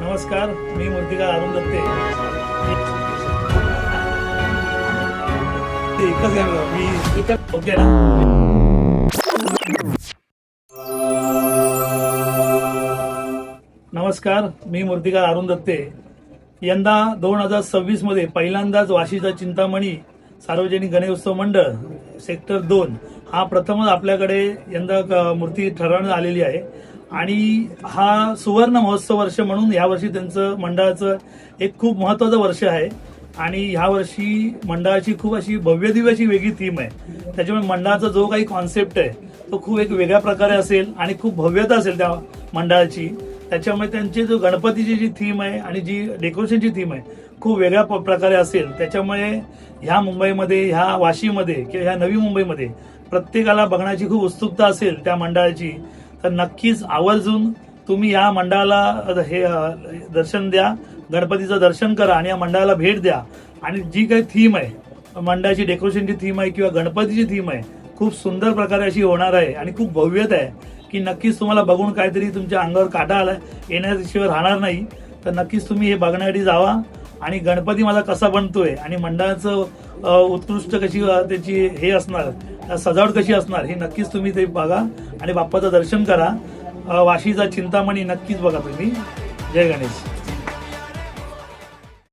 नमस्कार, मी मूर्तिकार अरुण दत्ते. एकच आहे बघा, मी इथं ओके ना. नमस्कार, मी मूर्तिकार अरुण दत्ते. यंदा 2026 मध्ये पहिल्यांदाच वाशीचा चिंतामणी सार्वजनिक गणेशोत्सव मंडळ सेक्टर 2 हा प्रथमच आपल्याकडे यंदा मूर्ती ठरवण्यात आलेली आहे. आणि हा सुवर्ण महोत्सव वर्ष म्हणून यावर्षी त्यांचं मंडळाचं एक खूप महत्त्वाचं वर्ष आहे. आणि ह्या वर्षी मंडळाची खूप अशी भव्यदिव्य अशी वेगळी थीम आहे. त्याच्यामुळे मंडळाचा जो काही कॉन्सेप्ट आहे तो खूप एक वेगळ्या प्रकारे असेल आणि खूप भव्यता असेल त्या मंडळाची. त्याच्यामुळे त्यांची जो गणपतीची जी थीम आहे आणि जी डेकोरेशनची थीम आहे खूप वेगळ्या प्रकारे असेल. त्याच्यामुळे ह्या मुंबईमध्ये, ह्या वाशीमध्ये किंवा ह्या नवी मुंबईमध्ये प्रत्येकाला बघण्याची खूप उत्सुकता असेल त्या मंडळाची. तर नक्कीच आवर्जून तुम्ही या मंडळाला हे दर्शन द्या, गणपतीचं दर्शन करा आणि या मंडळाला भेट द्या. आणि जी काही थीम आहे, मंडळाची डेकोरेशनची थीम आहे किंवा गणपतीची थीम आहे, खूप सुंदर प्रकारे अशी होणार आहे आणि खूप भव्यता आहे की नक्कीच तुम्हाला बघून काहीतरी तुमच्या अंगावर काटा आला येण्याशिवाय राहणार नाही. तर नक्कीच तुम्ही हे बघण्यासाठी जावा. आणि गणपती माझा कसा बनतोय आणि मंडळाचं उत्कृष्ट कशी त्याची हे असणार, सजावट कशी असणार, हे नक्कीच तुम्ही ते बघा आणि बाप्पाचं दर्शन करा. वाशीचा चिंतामणी नक्कीच बघा तुम्ही. जय गणेश.